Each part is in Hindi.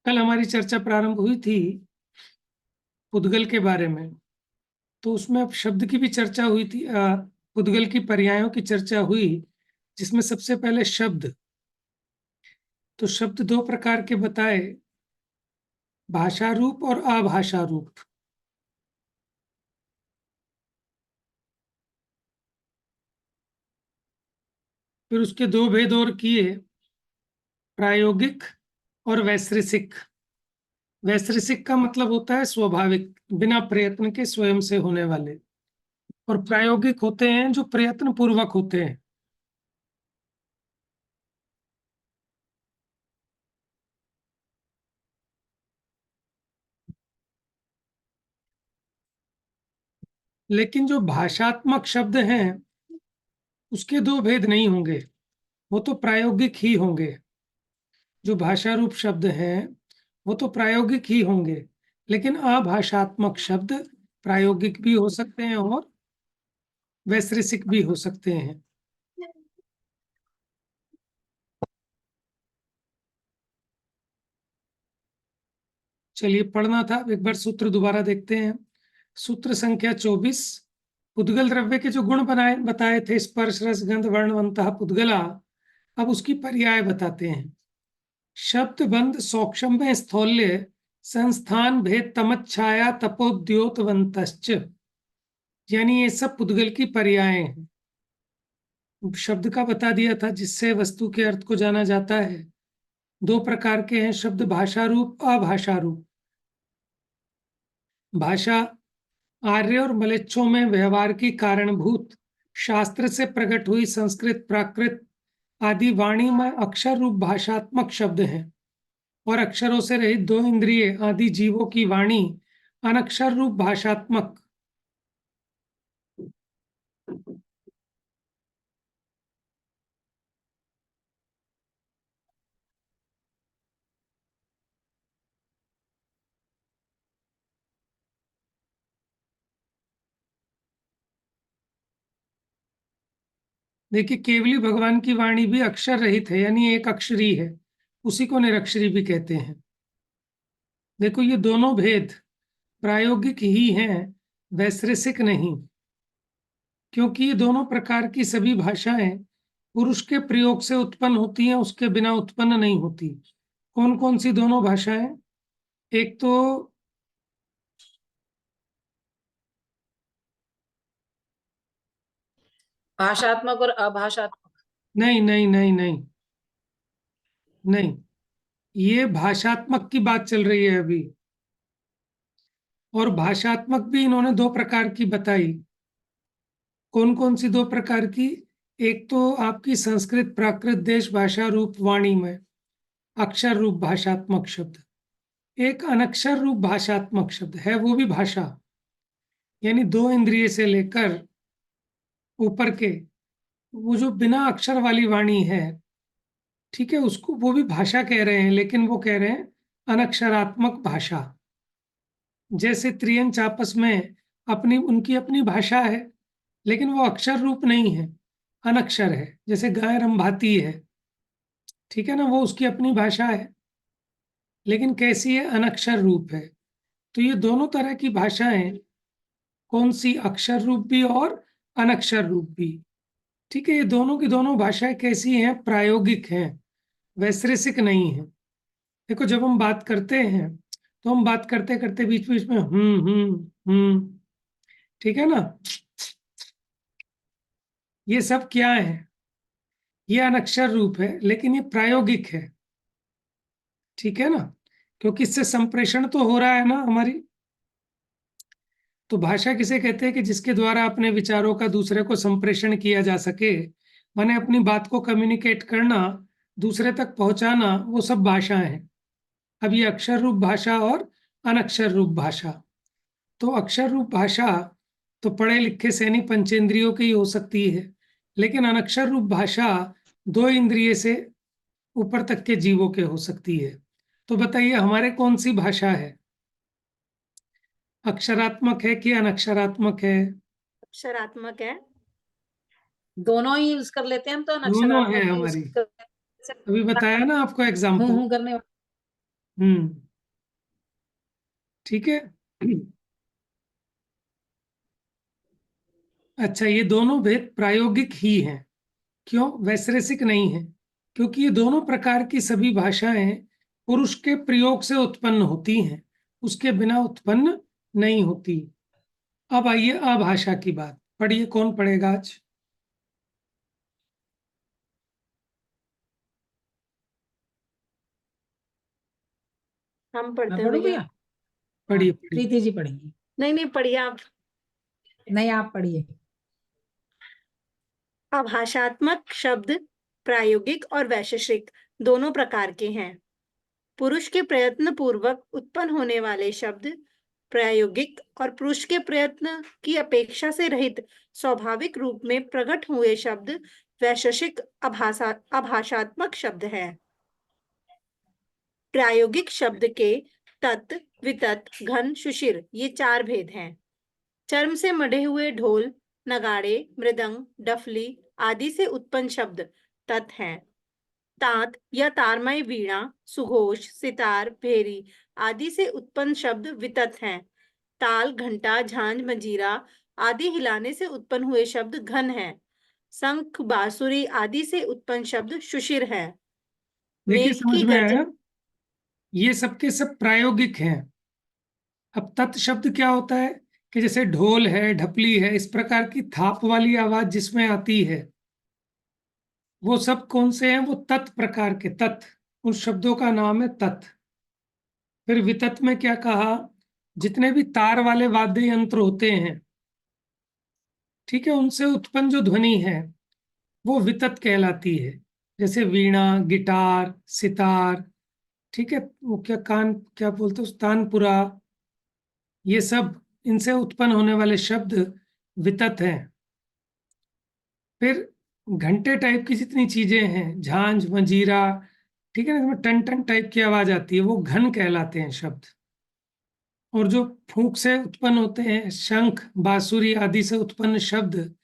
कल हमारी चर्चा प्रारंभ हुई थी पुद्गल के बारे में, तो उसमें अब शब्द की भी चर्चा हुई थी। पुद्गल की पर्यायों की चर्चा हुई, जिसमें सबसे पहले शब्द। तो शब्द दो प्रकार के बताए, भाषा रूप और अभाषा रूप। फिर उसके दो भेद और किए, प्रायोगिक और वैश्रिसिक। वैश्रिसिक का मतलब होता है स्वाभाविक, बिना प्रयत्न के स्वयं से होने वाले, और प्रायोगिक होते हैं जो प्रयत्न पूर्वक होते हैं। लेकिन जो भाषात्मक शब्द हैं उसके दो भेद नहीं होंगे, वो तो प्रायोगिक ही होंगे। जो भाषा रूप शब्द हैं वो तो प्रायोगिक ही होंगे, लेकिन अभाषात्मक शब्द प्रायोगिक भी हो सकते हैं और वैश्रिसिक भी हो सकते हैं। चलिए, पढ़ना था, एक बार सूत्र दोबारा देखते हैं। सूत्र संख्या 24। पुद्गल द्रव्य के जो गुण बताए थे, स्पर्श रस गंध वर्णवंतः पुद्गला, अब उसकी पर्याय बताते हैं। शब्द बंध सौक्षम में स्थौल्य संस्थान भेद तमच्छाया तपोद्योतवंतश्च। यानी ये सब पुद्गल की पर्याय हैं। शब्द का बता दिया था जिससे वस्तु के अर्थ को जाना जाता है। दो प्रकार के हैं शब्द, भाषा रूप अभाषा रूप। भाषा आर्य और मलेच्छों में व्यवहार की कारणभूत शास्त्र से प्रकट हुई संस्कृत प्राकृत आदि वाणी में अक्षर रूप भाषात्मक शब्द हैं, और अक्षरों से रहित दो इंद्रिय आदि जीवों की वाणी अनक्षर रूप भाषात्मक। देखिए, केवली भगवान की वाणी भी अक्षर रहित है, यानी एक अक्षरी है, उसी को निरक्षरी भी कहते हैं। देखो, ये दोनों भेद प्रायोगिक ही हैं, वैश्रिसिक नहीं, क्योंकि ये दोनों प्रकार की सभी भाषाएं पुरुष के प्रयोग से उत्पन्न होती हैं, उसके बिना उत्पन्न नहीं होती। कौन कौन सी दोनों भाषाएं? एक तो भाषात्मक और अभाषात्मक। नहीं नहीं नहीं नहीं नहीं, ये भाषात्मक की बात चल रही है अभी, और भाषात्मक भी इन्होंने दो प्रकार की बताई। कौन कौन सी दो प्रकार की? एक तो आपकी संस्कृत प्राकृत देश भाषा रूप वाणी में अक्षर रूप भाषात्मक शब्द, एक अनक्षर रूप भाषात्मक शब्द है, वो भी भाषा, यानी दो इंद्रिय से लेकर ऊपर के, वो जो बिना अक्षर वाली वाणी है, ठीक है, उसको वो भी भाषा कह रहे हैं, लेकिन वो कह रहे हैं अनक्षरात्मक भाषा। जैसे त्रियंच आपस में अपनी उनकी अपनी भाषा है, लेकिन वो अक्षर रूप नहीं है, अनक्षर है। जैसे गाय रंभाती है, ठीक है ना, वो उसकी अपनी भाषा है, लेकिन कैसी है? अनक्षर रूप है। तो ये दोनों तरह की भाषाएं, कौन सी? अक्षर रूप भी और अनक्षर रूप भी। ठीक है, ये दोनों की दोनों भाषाएं कैसी हैं? प्रायोगिक हैं, वैश्रिसिक नहीं है। देखो, जब हम बात करते हैं तो हम बात करते करते बीच बीच में ठीक है ना, ये सब क्या है? ये अनक्षर रूप है, लेकिन ये प्रायोगिक है, ठीक है ना, क्योंकि इससे संप्रेषण तो हो रहा है ना हमारी। तो भाषा किसे कहते हैं कि जिसके द्वारा अपने विचारों का दूसरे को संप्रेषण किया जा सके, माने अपनी बात को कम्युनिकेट करना, दूसरे तक पहुंचाना, वो सब भाषा है। अब ये अक्षर रूप भाषा और अनक्षर रूप भाषा। तो अक्षर रूप भाषा तो पढ़े लिखे सैनिक पंचेंद्रियों की हो सकती है, लेकिन अनक्षर रूप भाषा दो इंद्रिय से ऊपर तक के जीवों के हो सकती है। तो बताइए, हमारे कौन सी भाषा है? अक्षरात्मक है कि अनक्षरात्मक है? अक्षरात्मक है, दोनों ही यूज कर लेते हैं हम तो, दोनों है अक्षरात्मक भी यूज हमारी। कर सकते अभी बताया ना आपको हैं। एग्जाम्पल। हूं करने वाला। ठीक है। अच्छा, ये दोनों भेद प्रायोगिक ही हैं। क्यों? वैश्रेषिक नहीं है, क्योंकि ये दोनों प्रकार की सभी भाषाएं पुरुष के प्रयोग से उत्पन्न होती हैं, उसके बिना उत्पन्न नहीं होती। अब आइए अभाषा की बात। पढ़िए, कौन पढ़ेगा आज? हम पढ़ते मैं हैं पढ़ूं भैया। भैया? पढ़िए हाँ, पढ़िए। प्रीति जी पढ़ेंगी। नहीं पढ़िए आप। नहीं, आप पढ़िए। आभाषात्मक शब्द प्रायोगिक और वैशेषिक दोनों प्रकार के हैं। पुरुष के प्रयत्न पूर्वक उत्पन्न होने वाले शब्द प्रायोगिक और पुरुष के प्रयत्न की अपेक्षा से रहित स्वाभाविक रूप में प्रकट हुए शब्द वैशेषिक आभाषात्मक शब्द है। प्रायोगिक शब्द के तत्, वितत, घन, शुषिर ये 4 भेद हैं। चर्म से मढ़े हुए ढोल, नगाड़े, मृदंग, डफली आदि से उत्पन्न शब्द तत् हैं। तात या तारमय वीणा, सुघोष, सितार, भेरी आदि से उत्पन्न शब्द वितत हैं। ताल, घंटा, झांझ, मंजीरा आदि हिलाने से उत्पन्न हुए शब्द घन हैं। शंख, बांसुरी आदि से उत्पन्न शब्द शुशिर है। देखिए, मेघ समझ की में गर्जन। आया? ये सबके सब प्रायोगिक हैं। अब तत् शब्द क्या होता है? कि जैसे ढोल है, ढपली है, इस प्रकार की थाप वाली आवाज जिसमें आती है, वो सब कौन से हैं? वो तत् प्रकार के। तत्, उन शब्दों का नाम है तत्। फिर वितत में क्या कहा? जितने भी तार वाले वाद्य यंत्र होते हैं, ठीक है, उनसे उत्पन्न जो ध्वनि है वो वितत कहलाती है। जैसे वीणा, गिटार, सितार, ठीक है, वो क्या कान क्या बोलते हैं, तानपुरा, ये सब, इनसे उत्पन्न होने वाले शब्द वितत हैं। फिर घंटे टाइप की जितनी चीजें हैं, झांझ, मंजीरा, ठीक है ना, इसमें टन टन टाइप की आवाज आती है, वो घन कहलाते हैं शब्द। और जो फूंक से उत्पन्न होते हैं, शंख, बांसुरी आदि से उत्पन्न शब्द,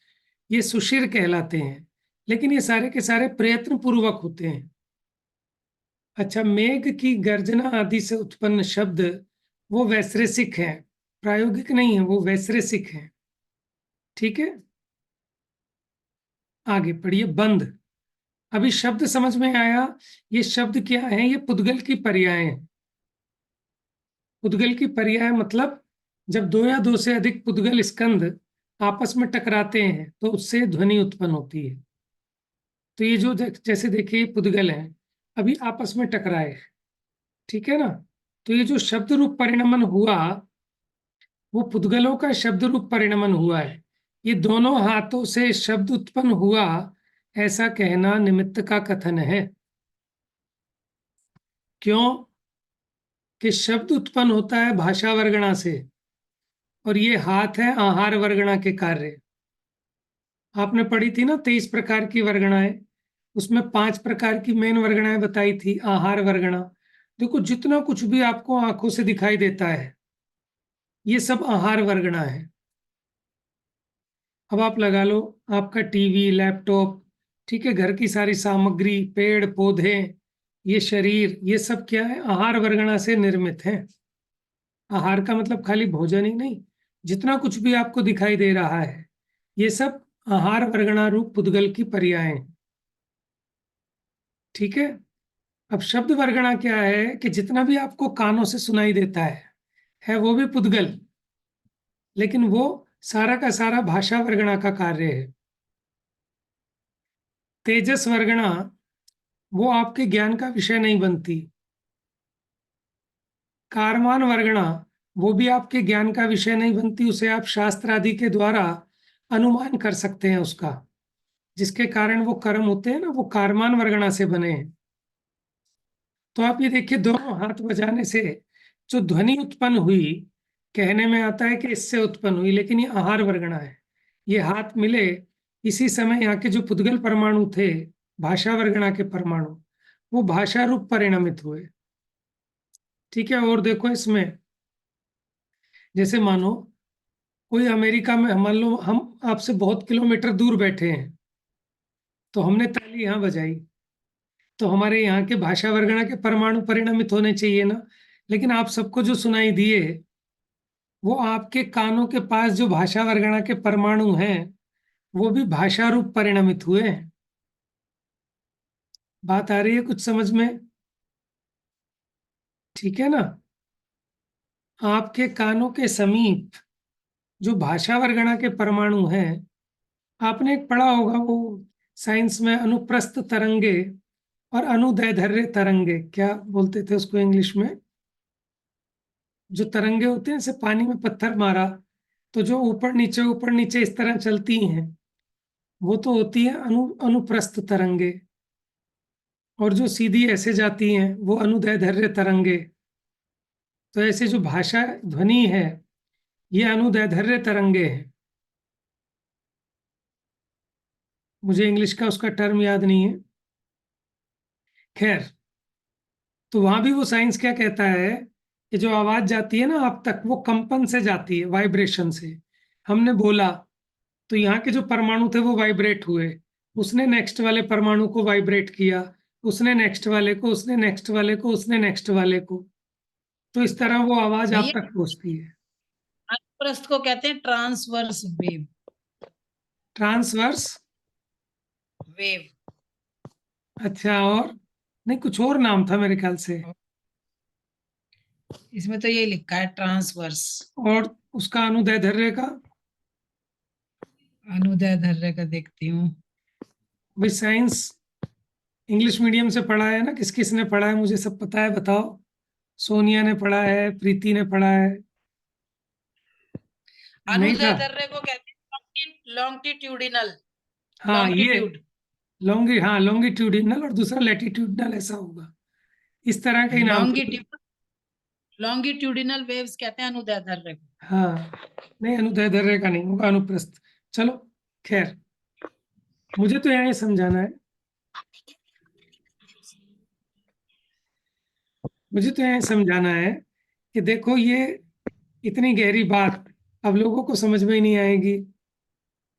ये सुशिर कहलाते हैं। लेकिन ये सारे के सारे प्रयत्न पूर्वक होते हैं। अच्छा, मेघ की गर्जना आदि से उत्पन्न शब्द वो वैश्रेषिक है, प्रायोगिक नहीं है, वो वैश्रेषिक है। ठीक है, आगे पढ़िए। बंद। अभी शब्द समझ में आया? ये शब्द क्या है? ये पुद्गल की पर्याय हैं। पुद्गल की पर्याय मतलब जब दो या दो से अधिक पुद्गल स्कंध आपस में टकराते हैं तो उससे ध्वनि उत्पन्न होती है। तो ये जो जैसे देखिए पुद्गल है, अभी आपस में टकराए, ठीक है ना, तो ये जो शब्द रूप परिणमन हुआ वो पुद्गलों का शब्द रूप परिणमन हुआ है। ये दोनों हाथों से शब्द उत्पन्न हुआ, ऐसा कहना निमित्त का कथन है। क्यों? कि शब्द उत्पन्न होता है भाषा वर्गणा से, और ये हाथ है आहार वर्गणा के कार्य। आपने पढ़ी थी ना 23 प्रकार की वर्गणाएं, उसमें 5 प्रकार की मेन वर्गणाएं बताई थी। आहार वर्गणा, देखो जितना कुछ भी आपको आंखों से दिखाई देता है ये सब आहार वर्गणा है। अब आप लगा लो, आपका टीवी, लैपटॉप, ठीक है, घर की सारी सामग्री, पेड़ पौधे, ये शरीर, ये सब क्या है? आहार वर्गणा से निर्मित है। आहार का मतलब खाली भोजन ही नहीं, जितना कुछ भी आपको दिखाई दे रहा है ये सब आहार वर्गणा रूप पुद्गल की पर्याय हैं। ठीक है। अब शब्द वर्गणा क्या है? कि जितना भी आपको कानों से सुनाई देता है वो भी पुद्गल, लेकिन वो सारा का सारा भाषा वर्गणा का कार्य है। तेजस वर्गणा वो आपके ज्ञान का विषय नहीं बनती। कारमान वर्गणा वो भी आपके ज्ञान का विषय नहीं बनती, उसे आप शास्त्र आदि के द्वारा अनुमान कर सकते हैं उसका, जिसके कारण वो कर्म होते हैं ना, वो कारमान वर्गणा से बने हैं। तो आप ये देखिए, दोनों हाथ बजाने से जो ध्वनि उत्पन्न हुई, कहने में आता है कि इससे उत्पन्न हुई, लेकिन ये आहार वर्गणा है। ये हाथ मिले, इसी समय यहाँ के जो पुद्गल परमाणु थे, भाषा वर्गणा के परमाणु, वो भाषा रूप परिणमित हुए। ठीक है। और देखो इसमें, जैसे मानो कोई अमेरिका में, मान लो हम आपसे बहुत किलोमीटर दूर बैठे हैं, तो हमने ताली यहाँ बजाई, तो हमारे यहाँ के भाषा वर्गणा के परमाणु परिणमित होने चाहिए ना, लेकिन आप सबको जो सुनाई दिए वो आपके कानों के पास जो भाषा वर्गणा के परमाणु हैं वो भी भाषा रूप परिणमित हुए हैं। बात आ रही है कुछ समझ में? ठीक है ना? आपके कानों के समीप जो भाषा वर्गणा के परमाणु हैं, आपने एक पढ़ा होगा वो साइंस में, अनुप्रस्थ तरंगे और अनुदैर्ध्य तरंगे, क्या बोलते थे उसको इंग्लिश में? जो तरंगे होते हैं, जैसे पानी में पत्थर मारा तो जो ऊपर नीचे इस तरह चलती हैं, वो तो होती है अनुप्रस्थ तरंगे, और जो सीधी ऐसे जाती हैं वो अनुदैर्ध्य तरंगे। तो ऐसे जो भाषा ध्वनि है ये अनुदैर्ध्य तरंगे हैं। मुझे इंग्लिश का उसका टर्म याद नहीं है, खैर। तो वहां भी वो साइंस क्या कहता है कि जो आवाज जाती है ना आप तक, वो कंपन से जाती है, वाइब्रेशन से। हमने बोला तो यहाँ के जो परमाणु थे वो वाइब्रेट हुए, उसने नेक्स्ट वाले परमाणु को वाइब्रेट किया, उसने नेक्स्ट वाले को, उसने नेक्स्ट वाले को, उसने नेक्स्ट वाले को। तो इस तरह वो आवाज आप भैया तक पहुंचती है। अनुप्रस्थ को कहते हैं ट्रांसवर्स वेव। ट्रांसवर्स? वेव अच्छा, और नहीं कुछ और नाम था मेरे ख्याल से। इसमें तो ये लिखा है ट्रांसवर्स। और उसका अनुदैर्ध्य का? अनुदैर्ध्य का देखती हूँ। भाई साइंस इंग्लिश मीडियम से पढ़ा है ना, किस किस ने पढ़ा है मुझे सब पता है, बताओ। सोनिया ने पढ़ा है, प्रीति ने पढ़ा है, नहीं था? अनुदैर्ध्य को कहते हैं लॉन्गिट्यूडिनल। हाँ ये लॉन्गिट्यूड। हाँ लॉन्गिट्यूडिनल, और दूसरा लैटिट्यूडिनल, ऐसा होगा, इस तरह का ही नाम था। लॉन्गिट्यूड लॉन्गिट्यूडिनल वेव्स कहते हैं अनुदैर्ध्य को। हाँ, नहीं अनुदैर्ध्य का नहीं होगा, अनुप्रस्थ। चलो खैर, मुझे तो यहाँ समझाना है, मुझे तो यहाँ समझाना है कि देखो ये इतनी गहरी बात अब लोगों को समझ में ही नहीं आएगी।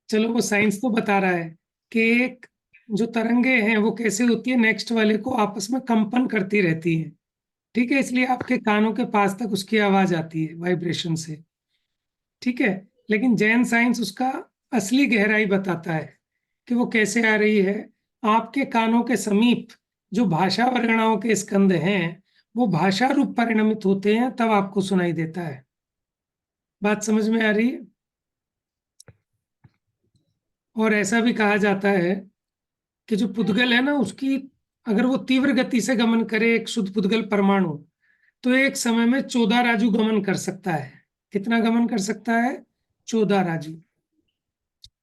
चलो वो साइंस तो बता रहा है कि एक जो तरंगे हैं वो कैसे होती है, नेक्स्ट वाले को आपस में कंपन करती रहती है, ठीक है, इसलिए आपके कानों के पास तक उसकी आवाज आती है वाइब्रेशन से, ठीक है। लेकिन जैन साइंस उसका असली गहराई बताता है कि वो कैसे आ रही है। आपके कानों के समीप जो भाषा वर्गणाओं के स्कंद हैं वो भाषा रूप परिणमित होते हैं, तब आपको सुनाई देता है। बात समझ में आ रही है? और ऐसा भी कहा जाता है कि जो पुद्गल है ना, उसकी अगर वो तीव्र गति से गमन करे, एक शुद्ध पुद्गल परमाणु, तो एक समय में 14 राजू गमन कर सकता है। कितना गमन कर सकता है? 14 राजू,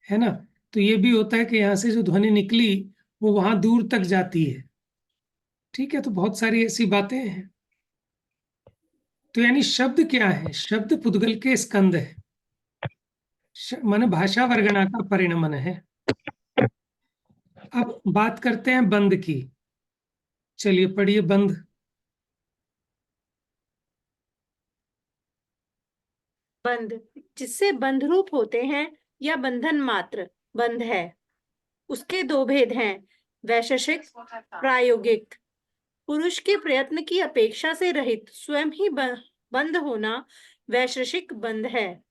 है ना? तो ये भी होता है कि यहाँ से जो ध्वनि निकली वो वहां दूर तक जाती है, ठीक है। तो बहुत सारी ऐसी बातें हैं। तो यानी शब्द क्या है? शब्द पुद्गल के स्कंद है, माने भाषा वर्गणा का परिणमन है। अब बात करते हैं बंद की। चलिए पढ़िए बंद। बंध जिससे बंध रूप होते हैं या बंधन मात्र बंध है। उसके दो भेद हैं, वैशेषिक, प्रायोगिक। पुरुष के प्रयत्न की अपेक्षा से रहित स्वयं ही बंध होना वैशेषिक बंध है।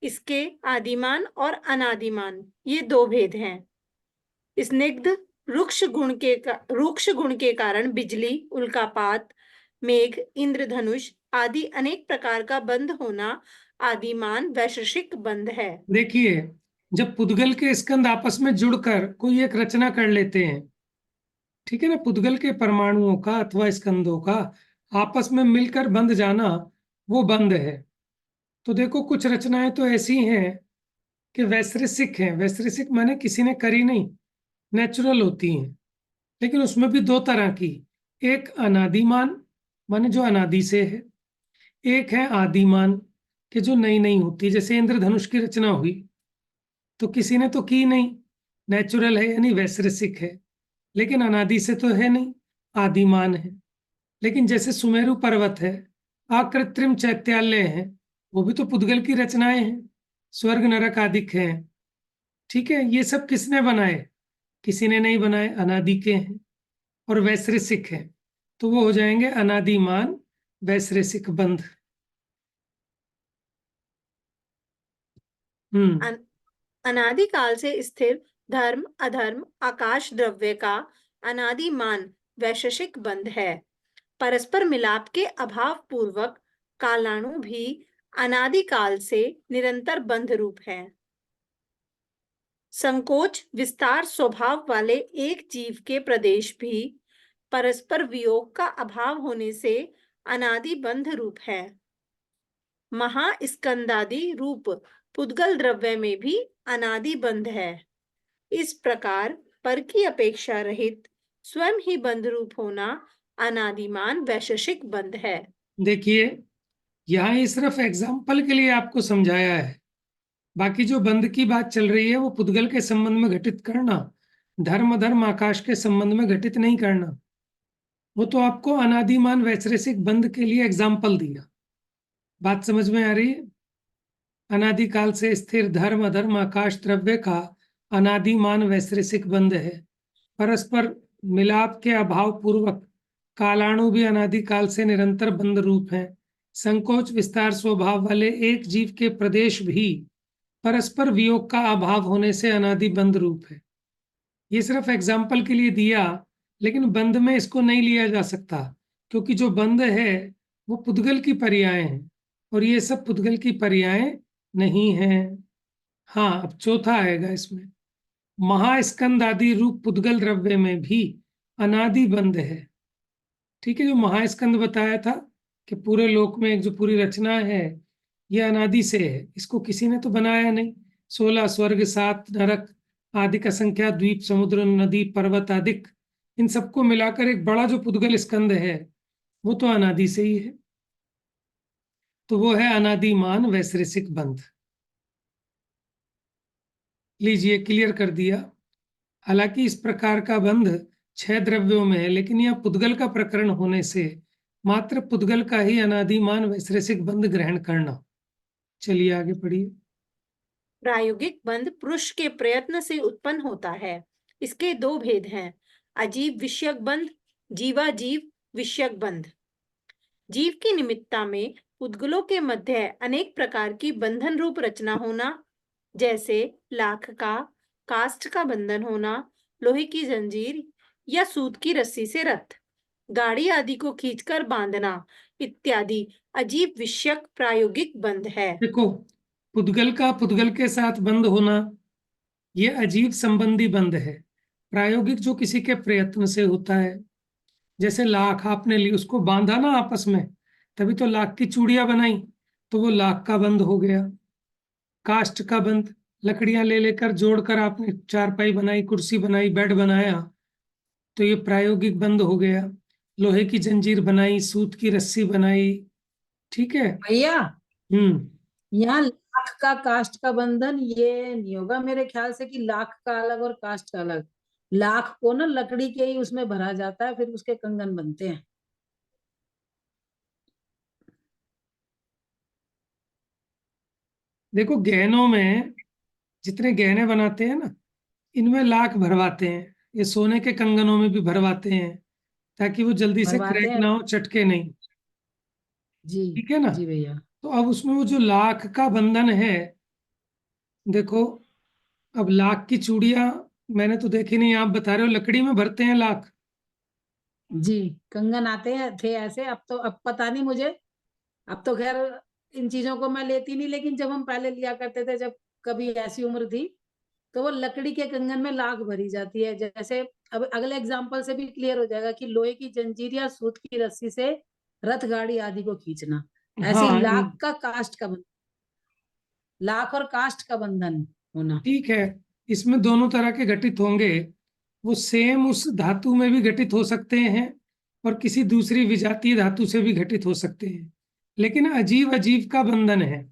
इसके आदिमान और अनादिमान ये दो भेद हैं। स्निग्ध रुक्ष गुण के कारण बिजली, उल्कापात, मेघ, इंद्रधनुष आदि अनेक प्रकार का बंध होना आदिमान वैशेषिक बंध है। देखिए, जब पुद्गल के स्कंद आपस में जुड़कर कोई एक रचना कर लेते हैं, ठीक है ना, पुद्गल के परमाणुओं का अथवा स्कंदों का आपस में मिलकर बंध जाना, वो बंध है। तो देखो कुछ रचनाएं तो ऐसी हैं कि वैश्रिसिक हैं। वैश्रिसिक माने किसी ने करी नहीं, नेचुरल होती हैं, लेकिन उसमें भी दो तरह की। एक अनादिमान माने जो अनादि से है, एक है आदिमान कि जो नई नई होती, जैसे इंद्रधनुष की रचना हुई तो किसी ने तो की नहीं, नेचुरल है यानी वैश्रिसिक है, लेकिन अनादि से तो है नहीं, आदिमान है। लेकिन जैसे सुमेरु पर्वत है, अकृत्रिम चैत्यालय है, वो भी तो पुद्गल की रचनाएं हैं। स्वर्ग नरक आदिक हैं, ठीक है। ये सब किसने बनाए? किसी ने नहीं बनाए, अनादि के हैं। और वैश्रेषिक है, तो वो हो जाएंगे अनादिमान वैश्रेषिक बंध। अनादिकाल से स्थिर धर्म अधर्म आकाश द्रव्य का अनादिमान वैशेषिक बंध है। परस्पर मिलाप के अभाव पूर्वक कालाणु भी अनादिकाल से निरंतर बंध रूप है। संकोच विस्तार स्वभाव वाले एक जीव के प्रदेश भी परस्पर वियोग का अभाव होने से अनादि बंध रूप है। महास्कंदादि रूप पुद्गल द्रव्य में भी अनादि बंध है। इस प्रकार पर की अपेक्षा रहित स्वयं ही बंध रूप होना अनादिमान वैशेषिक बंध है। देखिए, यहाँ ये सिर्फ एग्जाम्पल के लिए आपको समझाया है। बाकी जो बंध की बात चल रही है वो पुद्गल के संबंध में घटित करना, धर्म धर्म आकाश के संबंध में घटित नहीं करना। वो तो आपको अनादिमान वैश्रेषिक बंध के लिए एग्जाम्पल दिया। बात समझ में आ रही है? अनादिकाल से स्थिर धर्म अधर्म आकाश द्रव्य का अनादिमान वैश्रेषिक बंध है। परस्पर मिलाप के अभाव पूर्वक कालाणु भी अनादिकाल से निरंतर बंध रूप है। संकोच विस्तार स्वभाव वाले एक जीव के प्रदेश भी परस्पर वियोग का अभाव होने से अनादि बंध रूप है। ये सिर्फ एग्जाम्पल के लिए दिया, लेकिन बंध में इसको नहीं लिया जा सकता, क्योंकि जो बंध है वो पुद्गल की पर्याय हैं और ये सब पुद्गल की पर्याय नहीं है। हाँ, अब चौथा आएगा इसमें, महास्कंद आदि रूप पुद्गल द्रव्य में भी अनादि बंध है। ठीक है, जो महास्कंद बताया था कि पूरे लोक में एक जो पूरी रचना है ये अनादि से है, इसको किसी ने तो बनाया नहीं। 16 स्वर्ग 7 नरक आदि का संख्या द्वीप समुद्र नदी पर्वत आदि, इन सबको मिलाकर एक बड़ा जो पुद्गल स्कंद है वो तो अनादि से ही है। तो वो है अनादिमान वैश्रेषिक बंध। लीजिए, क्लियर कर दिया। हालांकि इस प्रकार का बंध 6 द्रव्यों में है, लेकिन यह पुद्गल का प्रकरण होने से मात्र पुद्गल का ही अनादिमान वैश्रेषिक बंध ग्रहण करना। चलिए आगे पढ़िए। प्रायोगिक बंध पुरुष के प्रयत्न से उत्पन्न होता है। इसके 2 भेद हैं, अजीव विषयक बंध, जीवाजीव विषयक बंध। जीव की निमित्ता में पुद्गलों के मध्य अनेक प्रकार की बंधन रूप रचना होना, जैसे लाख का काष्ठ का बंधन होना, लोहे की जंजीर या सूत की रस्सी से रथ, गाड़ी आदि को खींचकर बांधना इत्यादि अजीव विषयक प्रायोगिक बंध है। देखो, पुद्गल का पुद्गल के साथ बंध होना ये अजीव संबंधी बंध है। प्रायोगिक जो किसी के प्रयत्न से होता है, जैसे लाख आपने ली, उसको बांधा ना आपस में, तभी तो लाख की चूड़ियां बनाई, तो वो लाख का बंध हो गया। काष्ठ का बंध, लकड़ियां ले लेकर जोड़कर आपने चारपाई बनाई, कुर्सी बनाई, बेड बनाया, तो ये प्रायोगिक बंध हो गया। लोहे की जंजीर बनाई, सूत की रस्सी बनाई, ठीक है। भैया, हम्म यहाँ लाख का काष्ठ का बंधन ये नहीं होगा मेरे ख्याल से कि लाख का अलग और काष्ठ का अलग। लाख को ना लकड़ी के ही उसमें भरा जाता है, फिर उसके कंगन बनते हैं। देखो, गहनों में जितने गहने बनाते हैं ना, इनमें लाख भरवाते हैं। ये सोने के कंगनों में भी भरवाते हैं, ताकि वो जल्दी से भरवाते क्रैक हैं। ना हो, चटके नहीं। जी ठीक है ना। जी भैया। तो अब उसमें वो जो लाख का बंधन है, देखो, अब लाख की चूड़ियां मैंने तो देखी नहीं, आप बता रहे हो लकड़ी में भरते हैं लाख। जी, कंगन आते हैं थे ऐसे, अब पता नहीं मुझे। अब तो खैर इन चीजों को मैं लेती नहीं, लेकिन जब हम पहले लिया करते थे, जब कभी ऐसी उम्र थी, तो वो लकड़ी के कंगन में लाख भरी जाती है। जैसे अब अगले एग्जाम्पल से भी क्लियर हो जाएगा कि लोहे की जंजीर या सूत की रस्सी से रथ गाड़ी आदि को खींचना, ऐसे ही हाँ, लाख का काष्ठ का बंधन, लाख और काष्ठ का बंधन होना। ठीक है। इसमें दोनों तरह के घटित होंगे। वो सेम उस धातु में भी घटित हो सकते हैं और किसी दूसरी विजातीय धातु से भी घटित हो सकते हैं, लेकिन अजीव अजीव का बंधन है।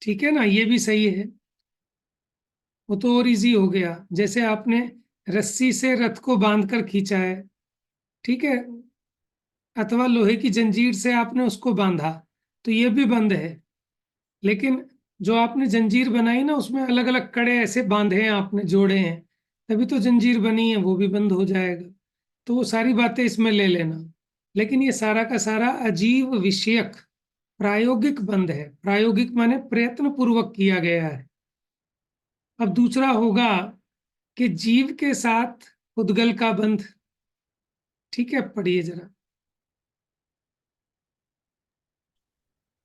ठीक है ना, ये भी सही है। वो तो और इजी हो गया, जैसे आपने रस्सी से रथ को बांधकर खींचा है, ठीक है, अथवा लोहे की जंजीर से आपने उसको बांधा, तो ये भी बंद है। लेकिन जो आपने जंजीर बनाई ना, उसमें अलग अलग कड़े ऐसे बांधे हैं आपने, जोड़े हैं, तभी तो जंजीर बनी है, वो भी बंद हो जाएगा। तो वो सारी बातें इसमें ले लेना। लेकिन ये सारा का सारा अजीव विषयक प्रायोगिक बंध है। प्रायोगिक माने प्रयत्न पूर्वक किया गया है। अब दूसरा होगा कि जीव के साथ उद्गल का बंध। ठीक है, पढ़िए जरा।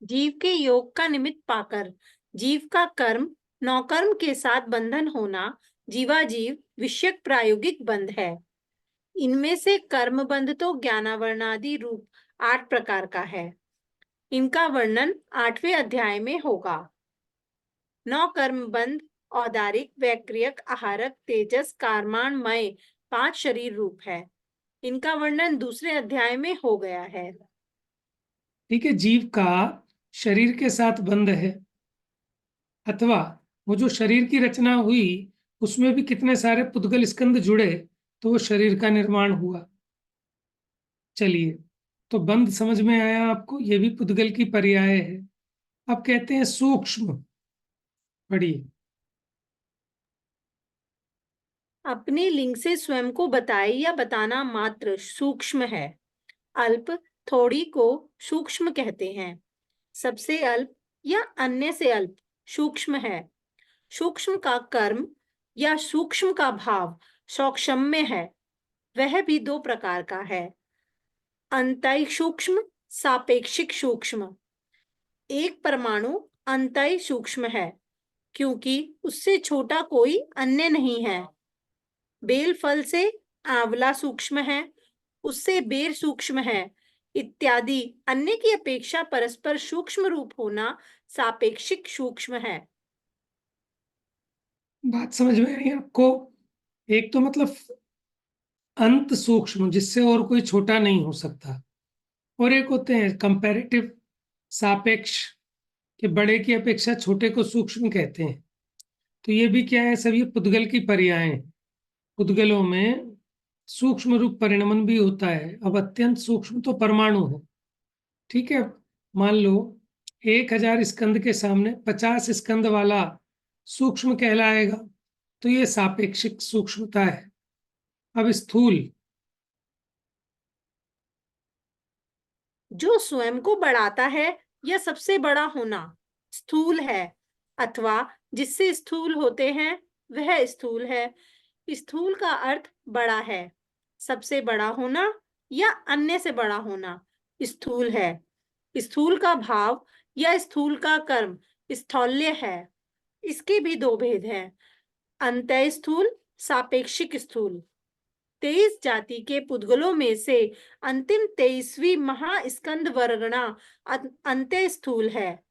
जीव के योग का निमित्त पाकर जीव का कर्म नौकर्म के साथ बंधन होना जीवाजीव विषयक प्रायोगिक बंध है। इनमें से कर्म बंध तो ज्ञानावरणादि रूप 8 प्रकार का है। इनका वर्णन 8वें अध्याय में होगा। 9 कर्म बंध औदारिक, वैक्रियक, आहारक, तेजस, कारमाणमय 5 शरीर रूप है। इनका वर्णन दूसरे अध्याय में हो गया है। ठीक है, जीव का शरीर के साथ बंध है, अथवा वो जो शरीर की रचना हुई उसमें भी कितने सारे पुद्गल स्कंद जुड़े तो वो शरीर का निर्माण हुआ। चलिए, तो बंध समझ में आया आपको, ये भी पुद्गल की पर्याय है। अब कहते हैं सूक्ष्म। पढ़िए। अपने लिंग से स्वयं को बताए या बताना मात्र सूक्ष्म है। अल्प थोड़ी को सूक्ष्म कहते हैं। सबसे अल्प या अन्य से अल्प सूक्ष्म है। सूक्ष्म का कर्म या सूक्ष्म का भाव सौक्ष्म्य है। वह भी 2 प्रकार का है, अंतय सूक्ष्म, सापेक्षिक सूक्ष्म। एक परमाणु अंतय सूक्ष्म है क्योंकि उससे छोटा कोई अन्य नहीं है। बेल फल से आंवला सूक्ष्म है, उससे बेर सूक्ष्म है इत्यादि अन्य की अपेक्षा परस्पर सूक्ष्म रूप होना सापेक्षिक सूक्ष्म है। बात समझ में आई आपको? एक तो मतलब अंत सूक्ष्म, जिससे और कोई छोटा नहीं हो सकता, और एक होते हैं कंपैरेटिव, सापेक्ष, कि बड़े की अपेक्षा छोटे को सूक्ष्म कहते हैं। तो ये भी क्या है, सब ये पुद्गल की पर्याय हैं। पुद्गलों में सूक्ष्म रूप परिणमन भी होता है। अब अत्यंत सूक्ष्म तो परमाणु है। ठीक है, मान लो 1000 स्कंद के सामने 50 स्कंद वाला सूक्ष्म कहलाएगा, तो ये सापेक्षिक सूक्ष्मता है। अब स्थूल, जो स्वयं को बढ़ाता है या सबसे बड़ा होना स्थूल है, अथवा जिससे स्थूल होते हैं वह स्थूल है। स्थूल का अर्थ बड़ा है। सबसे बड़ा होना या अन्य से बड़ा होना स्थूल है। स्थूल का भाव या स्थूल का कर्म स्थौल्य है। इसके भी 2 भेद हैं, अंतः स्थूल, सापेक्षिक स्थूल। 23 जाति के पुद्गलों में से अंतिम 23वीं महास्कंद वर्गणा अंत्य स्थूल है,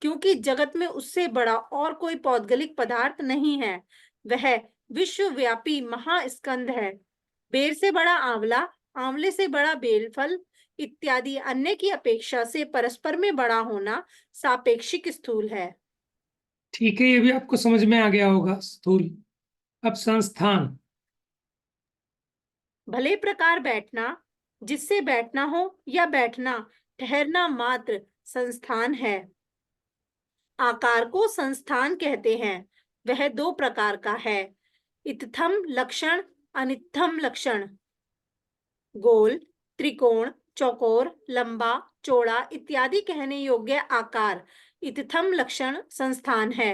क्योंकि जगत में उससे बड़ा और कोई पौद्गलिक पदार्थ नहीं है। वह विश्वव्यापी महास्कंद है। बेर से बड़ा आंवला, आंवले से बड़ा बेलफल इत्यादि अन्य की अपेक्षा से परस्पर में बड़ा होना सापेक्षिक स्थूल है। ठीक है, ये भी आपको समझ में आ गया होगा, स्थूल। अब संस्थान, भले प्रकार बैठना, जिससे बैठना हो या बैठना ठहरना मात्र संस्थान है। आकार को संस्थान कहते हैं। वह 2 प्रकार का है, इत्थम लक्षण, अनित्थम लक्षण। गोल, त्रिकोण, चौकोर, लंबा, चौड़ा इत्यादि कहने योग्य आकार इत्थम लक्षण संस्थान है।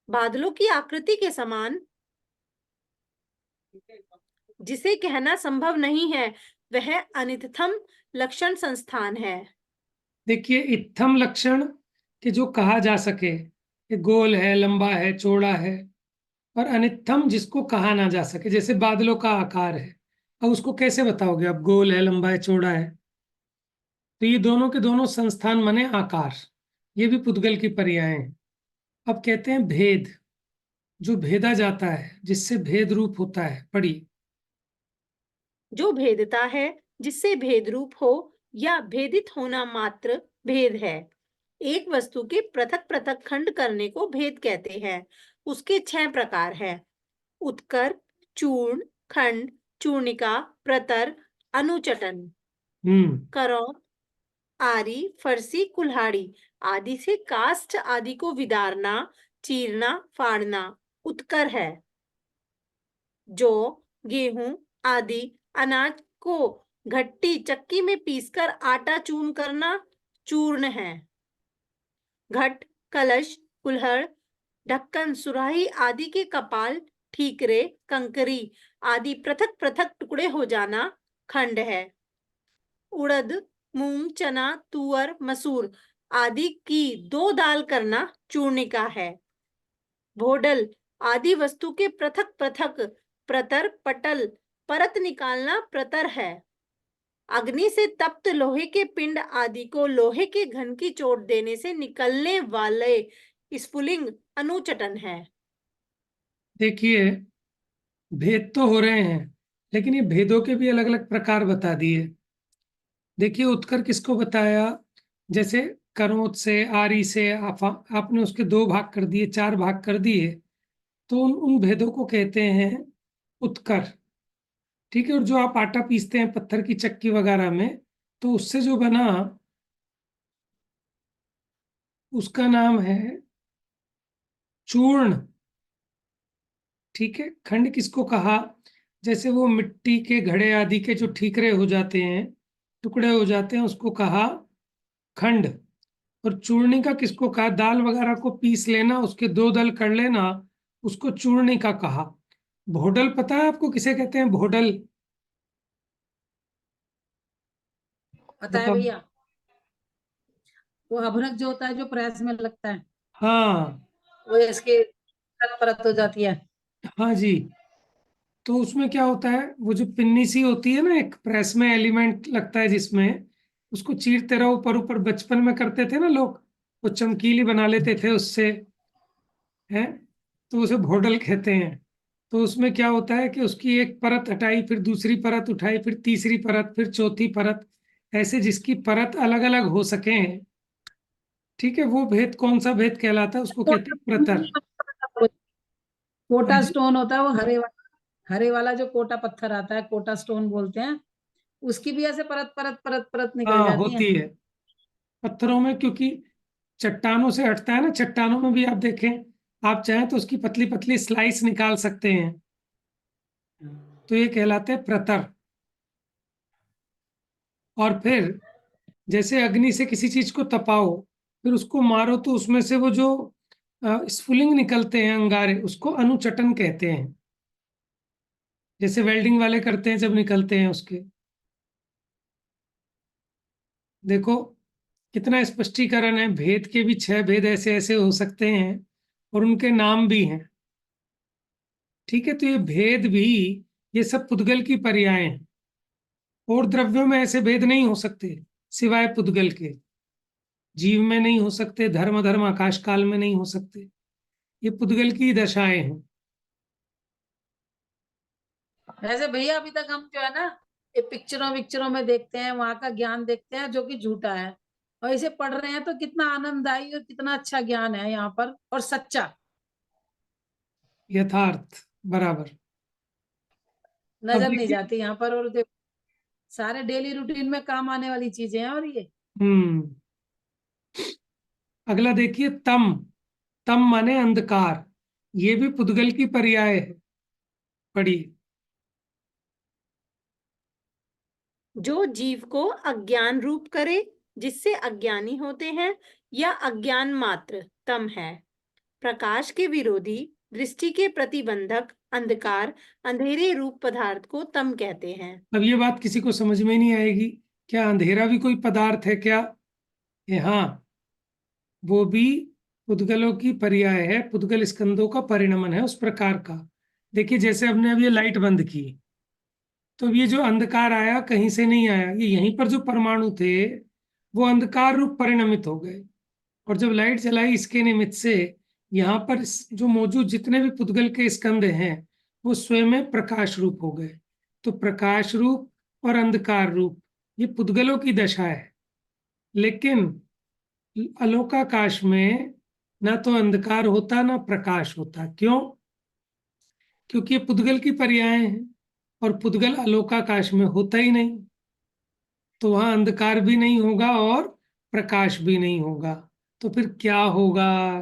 बादलों की आकृति के समान जिसे कहना संभव नहीं है वह अनित्थम लक्षण संस्थान है। देखिए, इत्थम लक्षण कि जो कहा जा सके कि गोल है, लंबा है, चौड़ा है, और अनित्थम जिसको कहा ना जा सके, जैसे बादलों का आकार है। अब उसको कैसे बताओगे? अब गोल है, लंबा है, चौड़ा है, तो ये दोनों के दोनों संस्थान माने आकार। ये भी पुद्गल की पर्याय हैं। अब कहते हैं भेद, जो भेदा जाता है, जिससे भेद रूप होता है। पढ़िए। जो भेदता है, जिससे भेद रूप हो या भेदित होना मात्र भेद है। एक वस्तु के पृथक पृथक खंड करने को भेद कहते हैं। उसके 6 प्रकार हैं, उत्कर, चूर्ण, खंड, चूर्णिका, प्रतर, अनुचटन। करौ, आरी, फरसी, कुल्हाड़ी आदि से काष्ठ आदि को विदारना, चीरना, फाड़ना उत्कर है। जौ, गेहूं आदि अनाज को घट्टी चक्की में पीसकर आटा चूर्ण करना चूर्ण है। घट, कलश, कुल्हड़, ढक्कन, सुराही आदि के कपाल, ठीकरे, कंकरी आदि पृथक पृथक टुकड़े हो जाना खंड है। उड़द, मूंग, चना, तुअर, मसूर आदि की 2 दाल करना चूर्णिका है। भोडल आदि वस्तु के पृथक पृथक प्रतर, पटल, परत निकालना प्रतर है। अग्नि से तप्त लोहे के पिंड आदि को लोहे के घन की चोट देने से निकलने वाले स्फुलिंग अनुचटन है। देखिए, भेद तो हो रहे हैं, लेकिन ये भेदों के भी अलग अलग प्रकार बता दिए। देखिए, उत्कर किसको बताया? जैसे करोत से, आरी से आपने उसके 2 भाग कर दिए, 4 भाग कर दिए, तो उन भेदों को कहते हैं उत्कर। ठीक है। और जो आप आटा पीसते हैं पत्थर की चक्की वगैरह में, तो उससे जो बना उसका नाम है चूर्ण। ठीक है। खंड किसको कहा? जैसे वो मिट्टी के घड़े आदि के जो ठीकरे हो जाते हैं, टुकड़े हो जाते हैं, उसको कहा खंड। और चूर्णिका किसको कहा? दाल वगैरह को पीस लेना, उसके 2 दल कर लेना, उसको चूर्णिका कहा। भोडल पता है आपको किसे कहते हैं? भोडल पता है बताओ। भैया, वो अभ्रक जो होता है जो प्रेस में लगता है, हाँ, वो इसकी परत परत हो जाती है। हाँ जी। तो उसमें क्या होता है, वो जो पिन्नी सी होती है ना, एक प्रेस में एलिमेंट लगता है जिसमें उसको चीरते रहो ऊपर ऊपर, बचपन में करते थे ना लोग, वो चमकीली बना लेते थे उससे, है। तो उसे भोडल कहते हैं। तो उसमें क्या होता है कि उसकी एक परत हटाई, फिर दूसरी परत उठाई, फिर तीसरी परत, फिर चौथी परत, ऐसे जिसकी परत अलग अलग हो सके। ठीक है। वो भेद कौन सा भेद कहलाता है? उसको कहते हैं प्रतर। हाँ कोटा जी। स्टोन होता है, वो हरे वाला जो कोटा पत्थर आता है, कोटा स्टोन बोलते हैं, उसकी भी ऐसे परत परत परत परत निकल हाँ, जाती है। होती है पत्थरों में, क्योंकि चट्टानों से हटता है ना। चट्टानों में भी आप देखें, आप चाहें तो उसकी पतली पतली स्लाइस निकाल सकते हैं, तो ये कहलाते हैं प्रतर। और फिर जैसे अग्नि से किसी चीज को तपाओ, फिर उसको मारो, तो उसमें से वो जो स्फुलिंग निकलते हैं, अंगारे, उसको अनुचटन कहते हैं। जैसे वेल्डिंग वाले करते हैं जब निकलते हैं उसके। देखो कितना स्पष्टीकरण है। भेद के भी 6 भेद ऐसे ऐसे हो सकते हैं, और उनके नाम भी हैं। ठीक है। तो ये भेद भी, ये सब पुद्गल की पर्याय हैं। और द्रव्यों में ऐसे भेद नहीं हो सकते सिवाय पुद्गल के। जीव में नहीं हो सकते, धर्म धर्म आकाश काल में नहीं हो सकते। ये पुद्गल की दशाएं हैं। वैसे भैया अभी तक हम जो है ना, ये पिक्चरों विक्चरों में देखते हैं, वहां का ज्ञान देखते हैं जो कि झूठा है, और इसे पढ़ रहे हैं तो कितना आनंददायी और कितना अच्छा ज्ञान है यहाँ पर, और सच्चा, यथार्थ बराबर। अब नजर नहीं देखिए, जाती यहाँ पर। और सारे डेली रूटीन में काम आने वाली चीजें हैं। और ये हम्म अगला देखिए, तम। तम माने अंधकार। ये भी पुद्गल की पर्याय है। पढ़िए। जो जीव को अज्ञान रूप करे, जिससे अज्ञानी होते हैं, या अज्ञान मात्र तम है। प्रकाश के विरोधी, दृष्टि के प्रतिबंधक अंधकार, अंधेरे रूप पदार्थ को तम कहते हैं। अब ये बात किसी को समझ में नहीं आएगी, क्या अंधेरा भी कोई पदार्थ है क्या? ये हाँ, वो भी पुद्गलों की पर्याय है, पुद्गल स्कंदों का परिणमन है उस प्रकार का। देखिए, जैसे हमने अब ये लाइट बंद की, तो अब ये जो अंधकार आया कहीं से नहीं आया, ये यहीं पर जो परमाणु थे वो अंधकार रूप परिणमित हो गए। और जब लाइट जलाई इसके निमित्त से, यहाँ पर जो मौजूद जितने भी पुद्गल के स्कंद हैं, वो स्वयं में प्रकाश रूप हो गए। तो प्रकाश रूप और अंधकार रूप, ये पुद्गलों की दशा है। लेकिन अलोकाकाश में ना तो अंधकार होता ना प्रकाश होता। क्यों? क्योंकि ये पुद्गल की पर्याय हैं, और पुद्गल अलोकाकाश में होता ही नहीं। तो वहां अंधकार भी नहीं होगा और प्रकाश भी नहीं होगा। तो फिर क्या होगा,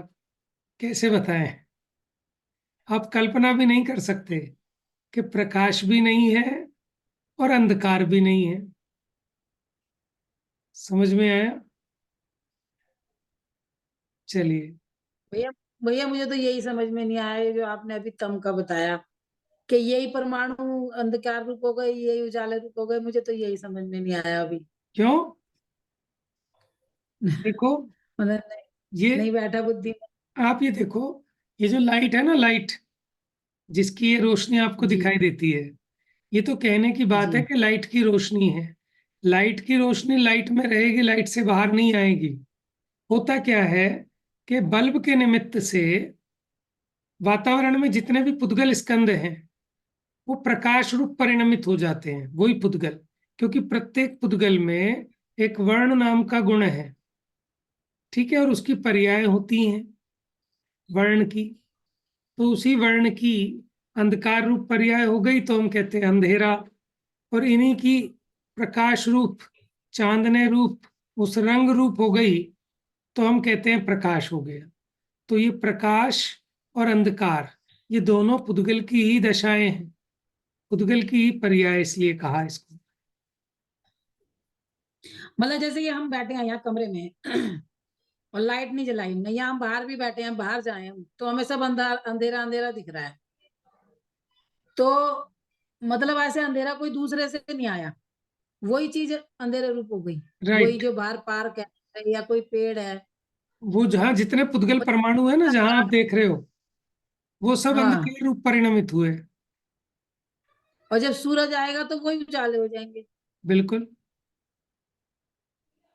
कैसे बताएं? आप कल्पना भी नहीं कर सकते। कि प्रकाश भी नहीं है और अंधकार भी नहीं है। समझ में आया? चलिए। भैया भैया मुझे तो यही समझ में नहीं आया, ये जो आपने अभी तम का बताया कि यही परमाणु अंधकार रूप हो गए, यही उजाले रूप हो गए, मुझे तो यही समझ में नहीं आया अभी। क्यों? देखो मतलब ये, नहीं बैठा बुद्धि में। आप ये देखो, ये जो लाइट है ना, लाइट जिसकी ये रोशनी आपको जी दिखाई देती है, ये तो कहने की बात है जी कि लाइट की रोशनी है। लाइट की रोशनी लाइट में रहेगी, लाइट से बाहर नहीं आएगी। होता क्या है कि बल्ब के निमित्त से वातावरण में जितने भी पुद्गल स्कंद हैं वो प्रकाश रूप परिणमित हो जाते हैं, वही पुद्गल। क्योंकि प्रत्येक पुद्गल में एक वर्ण नाम का गुण है, ठीक है, और उसकी पर्याय होती हैं वर्ण की। तो उसी वर्ण की अंधकार रूप पर्याय हो गई तो हम कहते हैं अंधेरा, और इन्हीं की प्रकाश रूप, चांदने रूप, उस रंग रूप हो गई तो हम कहते हैं प्रकाश हो गया। तो ये प्रकाश और अंधकार, ये दोनों पुद्गल की ही दशाएं हैं, पुद्गल की ही पर्याय, इसलिए कहा इसको। मतलब जैसे कि हम बैठे हैं यहाँ कमरे में और लाइट नहीं जलाई हमने, या हम बाहर भी बैठे हैं, बाहर जाए हम तो हमें सब अंधेरा अंधेरा दिख रहा है। तो मतलब ऐसे अंधेरा कोई दूसरे से नहीं आया, वही चीज अंधेरे रूप हो गई। वही राइट। जो बाहर पार्क है या कोई पेड़ है। वो जहां जितने पुद्गल परमाणु है ना, जहां आप देख रहे हो, वो सब हाँ, अंधकार रूप परिणमित हुए। और जब सूरज आएगा तो वही उजाले हो जाएंगे। बिल्कुल।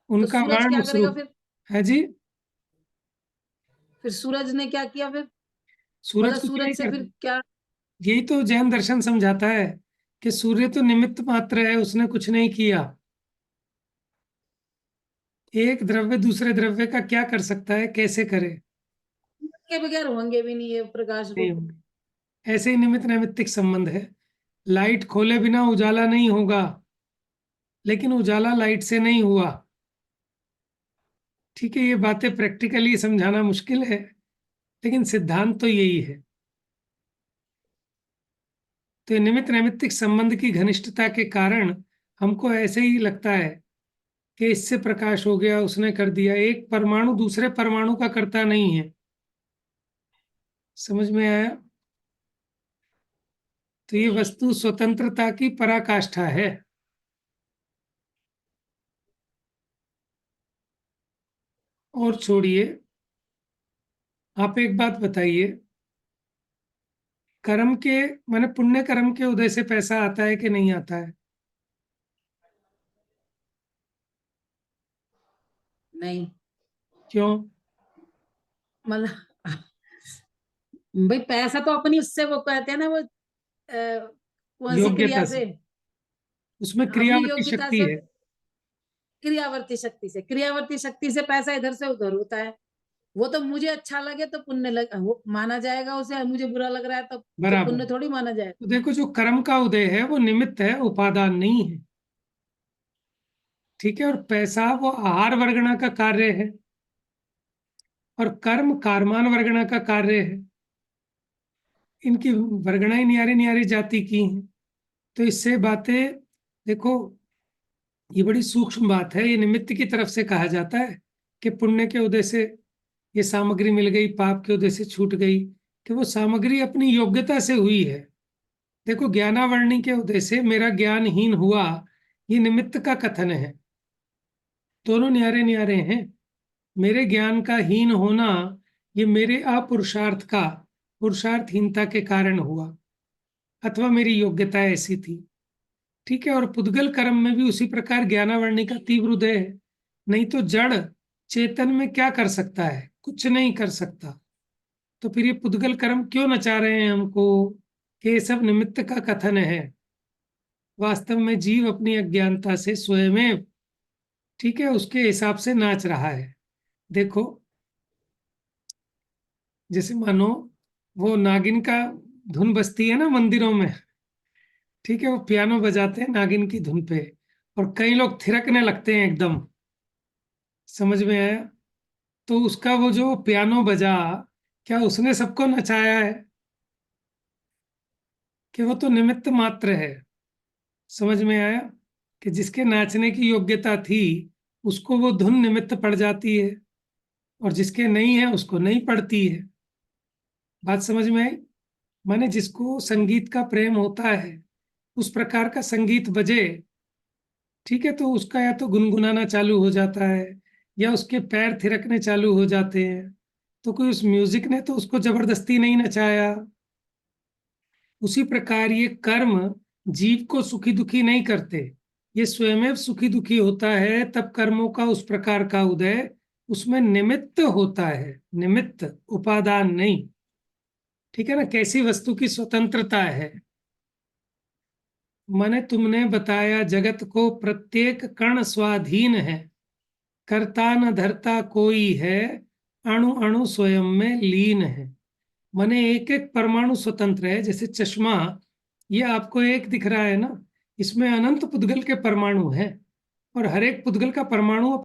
तो उनका सूरज वर्ण क्या उस करेगा रूप फिर? है जी। फिर सूरज ने क्या किया फिर? सूरज मतलब को क्या सूरज ही से करते, फिर क्या? यही तो जैन दर्शन समझाता है कि सूर्य तो निमित्त मात्र है, उसने कुछ नहीं किया। एक द्रव्य दूसरे द्रव्य का क्या कर सकता है, कैसे करे? के बगैर होंगे भी नहीं ये प्रकाश नहीं रूप। होंगे। ऐसे ही निमित्त नैमित्तिक संबंध है। लाइट खोले बिना उजाला नहीं होगा, लेकिन उजाला लाइट से नहीं हुआ। ठीक है, ये बातें प्रैक्टिकली समझाना मुश्किल है, लेकिन सिद्धांत तो यही है। तो ये निमित्त नैमित्तिक संबंध की घनिष्ठता के कारण हमको ऐसे ही लगता है कि इससे प्रकाश हो गया, उसने कर दिया। एक परमाणु दूसरे परमाणु का करता नहीं है। समझ में आया? तो ये वस्तु स्वतंत्रता की पराकाष्ठा है। और छोड़िए, आप एक बात बताइए, कर्म के, माने पुण्य कर्म के उदय से पैसा आता है कि नहीं आता है? नहीं, क्यों? मतलब भाई पैसा तो अपनी उससे, वो कहते हैं ना वो कौन सी क्रिया योग्यता से, से? उसमें अपनी क्रियावती योग्यता शक्ति से, है। क्रियावर्ती शक्ति से, क्रियावर्ती शक्ति से पैसा इधर से उधर होता है। वो तो मुझे अच्छा लगे तो पुण्य वो माना जाएगा उसे, मुझे बुरा लग रहा है तो बराबर। पुण्य थोड़ी माना जाएगा। तो देखो, जो कर्म का उदय है वो निमित्त है, उपादान नहीं है। ठीक है, और पैसा वो आहार वर्गणा का कार्य है, और कर्म कारमान वर्गणा का कार्य है। इनकी वर्गणाएं न्यारी न्यारी जाति की हैं। तो इससे बातें, देखो, ये बड़ी सूक्ष्म बात है। ये निमित्त की तरफ से कहा जाता है कि पुण्य के उदय से ये सामग्री मिल गई, पाप के उदय से छूट गई, कि वो सामग्री अपनी योग्यता से हुई है। देखो, ज्ञानावरणी के उदय से मेरा ज्ञानहीन हुआ, ये निमित्त का कथन है। दोनों न्यारे न्यारे हैं। मेरे ज्ञान का हीन होना, ये मेरे अपुरुषार्थ का, पुरुषार्थहीनता के कारण हुआ, अथवा मेरी योग्यता ऐसी थी। ठीक है, और पुद्गल कर्म में भी उसी प्रकार ज्ञानावरणी का तीव्र उदय है। नहीं तो जड़ चेतन में क्या कर सकता है? कुछ नहीं कर सकता। तो फिर ये पुद्गल कर्म क्यों नचा रहे हैं हमको, कि ये सब निमित्त का कथन है। वास्तव में जीव अपनी अज्ञानता से स्वयं, ठीक है, उसके हिसाब से नाच रहा है। देखो, जैसे मानो वो नागिन का धुन बजती है ना मंदिरों में, ठीक है, वो पियानो बजाते हैं नागिन की धुन पे, और कई लोग थिरकने लगते हैं एकदम। समझ में आया? तो उसका वो जो पियानो बजा, क्या उसने सबको नचाया है? कि वो तो निमित्त मात्र है। समझ में आया कि जिसके नाचने की योग्यता थी उसको वो धुन निमित्त पड़ जाती है और जिसके नहीं है उसको नहीं पड़ती है। बात समझ में आई? माने जिसको संगीत का प्रेम होता है उस प्रकार का संगीत बजे, ठीक है, तो उसका या तो गुनगुनाना चालू हो जाता है या उसके पैर थिरकने चालू हो जाते हैं। तो कोई उस म्यूजिक ने तो उसको जबरदस्ती नहीं नचाया। उसी प्रकार ये कर्म जीव को सुखी दुखी नहीं करते, ये स्वयं सुखी दुखी होता है तब कर्मों का उस प्रकार का उदय उसमें निमित्त होता है, निमित्त, उपादान नहीं। ठीक है ना? कैसी वस्तु की स्वतंत्रता है। माने तुमने बताया जगत को प्रत्येक कण स्वाधीन है, कर्ता न धरता कोई है, अणु अणु स्वयं में लीन है। माने एक एक परमाणु स्वतंत्र है। जैसे चश्मा, ये आपको एक दिख रहा है ना, इसमें अनंत पुद्गल के परमाणु हैं और हर एक पुद्गल का परमाणु